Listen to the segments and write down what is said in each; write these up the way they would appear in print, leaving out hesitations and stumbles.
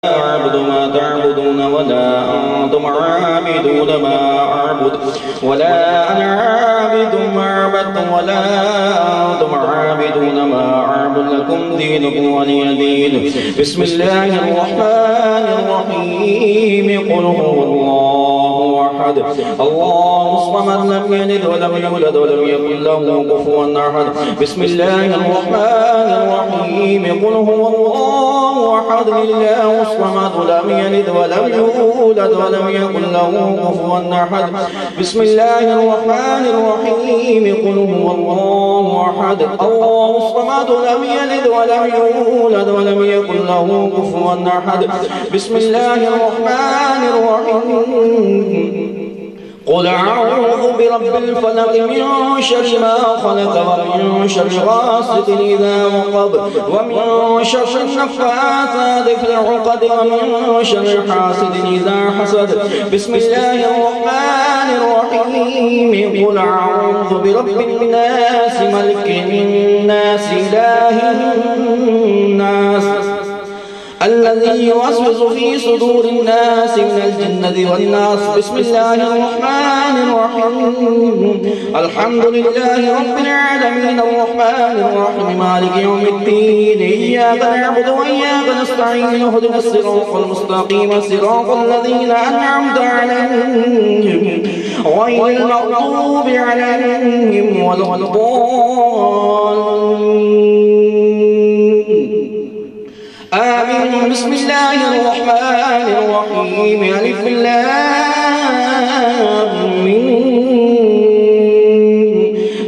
أعبد ما تعبدون ولا أنتم عابدون ما أعبد ولا أنا عابد ما عبدتم ولا أنتم عابدون ما أعبد لكم دينكم ولي دين. بسم الله الرحمن الرحيم. قل هو الله أحد الله الصمد لم يلد ولم يولد ولم يكن له كفوا أحد. بسم الله الرحمن الرحيم. قل هو الله أحد الله الصمد لم يلد ولم يولد ولم يكن له كفوا أحد. بسم الله الرحمن الرحيم. قل هو الله أحد الله الصمد لم يلد ولم يولد ولم يكن له كفوا أحد. بسم الله الرحمن الرحيم. قل أعوذ برب الفلق من شر ما خلق ومن شر غاسق إذا وقب ومن شر النفاثات في العقد ومن شر حاسد إذا حسد. بسم الله الرحمن الرحيم. قل أعوذ برب الناس ملك الناس إله الناس الذي يوسوس في صدور الناس من الجنة والناس. بسم الله الرحمن الرحيم. الحمد لله رب العالمين الرحمن الرحيم مالك يوم الدين. إياك نعبد وإياك نستعين اهدنا الصراط المستقيم صراط الذين أنعمت عليهم غير المغضوب عليهم ولا الضالين. آمين. بسم الله الرحمن الرحيم. ألف لام ميم.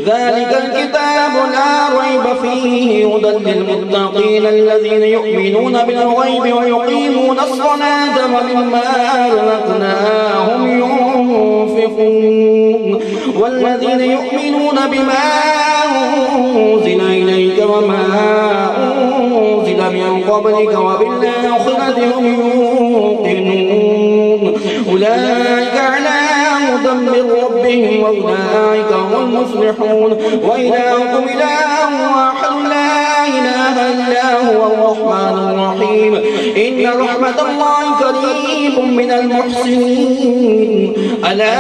ذلك الكتاب لا ريب فيه هدى للمتقين الذين يؤمنون بالغيب ويقيمون الصلاة ومما رزقناهم ينفقون والذين يؤمنون بما أنزل إليك وما أنزل من قبلك وبالآخرة هم يوقنون أولئك على هدى من ربهم وأولئك هم المفلحون. وإلهكم إله واحد لا إله إلا هو الرحمن الرحيم. إن رحمة الله قريب من المحسنين. ألا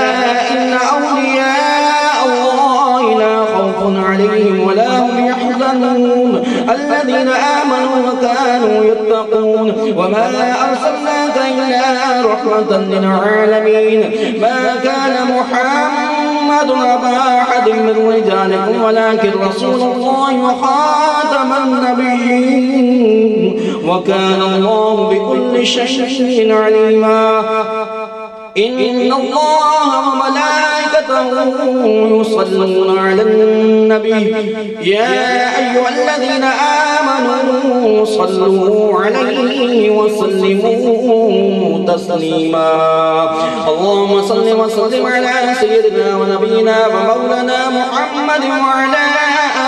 إن أولياء الله لا خوف عليهم ولا هم يحزنون الذين آمنوا وكانوا يتقون. وما أرسلناك إلا رحمة للعالمين. ما كان محمد أبا أحد من رجالكم ولكن رسول الله وخاتم النبيين وكان الله بكل شيء عليما. إن الله وملائكته يصلون على النبي يا أيها الذين آمنوا صلوا عليه وسلموا تسليما. اللهم صل وسلم على سيدنا ونبينا ومولانا محمد وعلى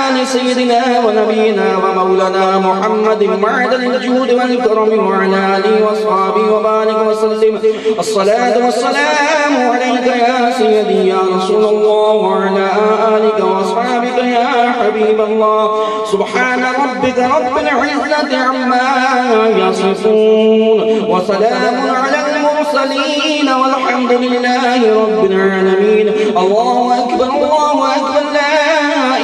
آل سيدنا ونبينا ومولانا محمد معدن الجود والكرم وعلى آله وأصحابه وبارك وسلم. الصلاة والسلام عليك يا سيدي يا رسول الله وعلى آلك وأصحابك يا حبيب الله. سبحان ربك رب العزة عما يصفون وسلام على المرسلين والحمد لله رب العالمين. الله أكبر الله أكبر لا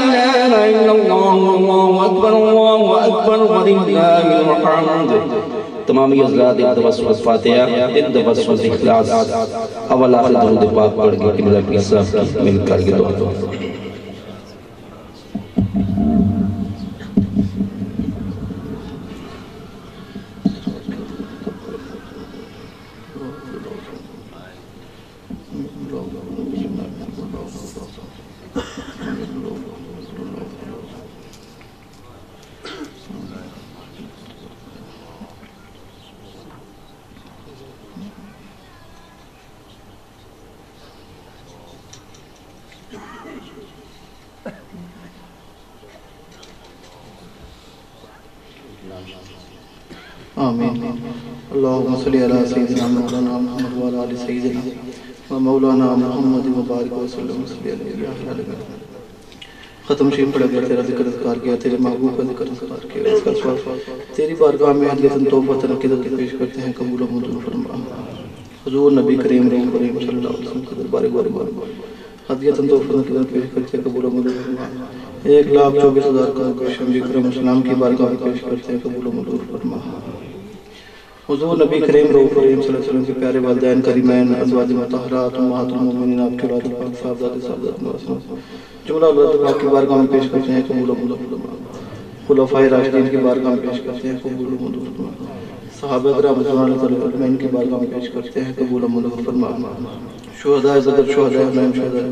إله إلا الله والله أكبر الله أكبر ولله الحمد. تمامی حضرات ایک دفعہ سورۃ فاتحہ ایک دفعہ سورۃ اخلاص اول آخر درود پاک پڑھ کے قبلہ کی صاف مل کر کے دعا آمین. اللہم صلی علی سیدنا مولانا محمد وعلی آل سیدنا ومولانا محمد وبارک وسلم. ختم شریف پڑھا گیا، تیرا ذکر اذکار کیا، تیرے محبوب کا ذکر اذکار کیا، اس کا سوال تیری بارگاہ میں ہدیۃ تحفۃ عقیدت پیش کرتے ہیں، قبول و منظور فرما۔ حضور نبی کریم رحمۃ کریم صلی اللہ علیہ وسلم کے دربار بار ہدیۃ تحفۃ عقیدت پیش کرتے ہیں، قبول و منظور فرما۔ 1,24,000 کا شمع کرم اسلام کی بارگاہ میں پیش کرتے ہیں، قبول و منظور فرما۔ حضور نبی کریم رحمۃ کریم صلی اللہ علیہ وسلم کے پیارے والدین کریمین، ازواج مطہرات، امہات المومنین، آپ کی اولاد پاک صاحبزاد صاحبزاد نوازوں جملہ اولاد پاک کی بارگاہ میں پیش کرتے ہیں، قبول و منظور فرما۔ خلفائے راشدین کی بارگاہ میں پیش کرتے ہیں، قبول و منظور فرما۔ صحابہ کرام رضوان اللہ اجمعین کی بارگاہ میں پیش کرتے ہیں، قبول و منظور فرما۔ شہداء بدر، شہداء حنین، شہداء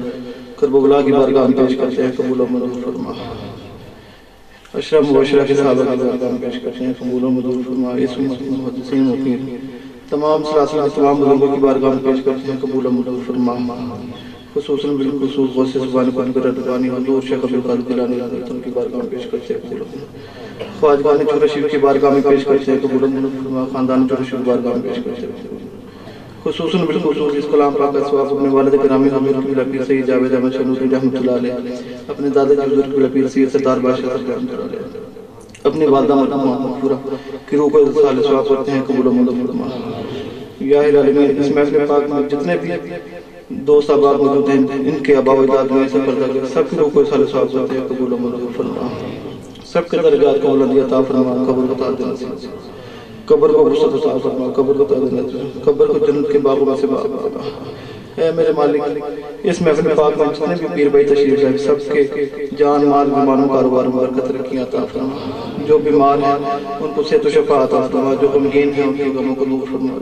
کربلا کی بارگاہ میں پیش کرتے ہیں، قبول و منظور فرما۔ اشرف مبشرہ کے صحابہ کی بارگاہ میں پیش کرتے ہیں، قبول و منظور فرما۔ اس امت کے محدثین مفید تمام سلاسل کے تمام بزرگوں کی بارگاہ میں پیش کرتے ہیں، قبول و منظور فرما۔ خصوصاً بالخصوص غوث سبحان قدر رضوانی حضور شیخ عبد القادر جیلانی کی بارگاہ میں پیش کرتے ہیں، قبول و منظور۔ خواجگان چھورا شریف کی بارگاہ میں پیش کرتے ہیں، قبول و منظور فرما۔ خاندان چھورا شریف کی بارگاہ میں پیش کرتے ہیں، خصوصاً بالخصوص اس کلام پاک کا ثواب اپنے والد گرامی حضور کی پیر سید جاوید احمد شنوری رحمۃ اللہ علیہ، اپنے دادا کی حضور کی پیر سید ستار بادشاہ رحمۃ اللہ علیہ، اپنی والدہ مرحومہ مغفورہ کی روح کو سال ثواب کرتے ہیں، قبول و منظور فرما۔ یا العالمین، اس محفل پاک میں جتنے بھی دوست احباب موجود ہیں، ان کے آباء و اجداد میں سب پر سب کی روح کو سال ثواب کرتے ہیں، قبول و منظور فرما۔ سب کے درجات کو بلندی عطا فرما، قبر کو تعداد نصیب، قبر کو وسعت عطا فرما، قبر کو تعداد نصیب، قبر کو جنت کے باغوں میں سے باغ بنا۔ اے میرے مالک، اس محفل پاک میں جتنے بھی پیر بھائی تشریف لائے، سب کے جان مال ایمان و کاروبار میں برکت رکھی عطا فرما۔ جو بیمار ہیں ان کو صحت و شفا عطا فرما، جو غمگین ہیں ان کے غموں کو دور فرما۔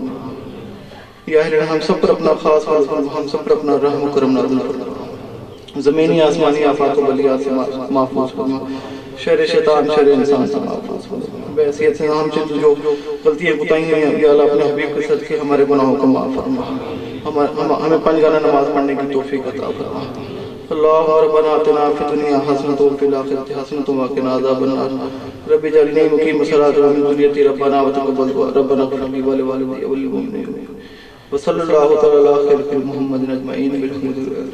یا الہی، ہم سب پر اپنا خاص ہم سب پر اپنا رحم و کرم نازل فرما۔ زمینی آسمانی آفات و بلیات سے محفوظ فرما، شر شیطان شر انسان سے محفوظ فرما۔ بحیثیت سے ہم سے جو غلطیاں کوتاہیاں ہیں، یا اللہ اپنے حبیب کے صدقے ہمارے گناہوں کو معاف فرما، ہمیں 5 گانا نماز پڑھنے کی توفیق عطا فرما۔ اللہم ربنا آتنا فی الدنیا حسنۃ وفی الآخرۃ حسنۃ وقنا عذاب النار۔ رب اجعلنی مقیم الصلاۃ ومن ذریتی ربنا وتقبل دعاء ربنا اغفر لی ولوالدی وللمؤمنین وصلی اللہ تعالی علی خیر محمد اجمعین بالحمد للہ۔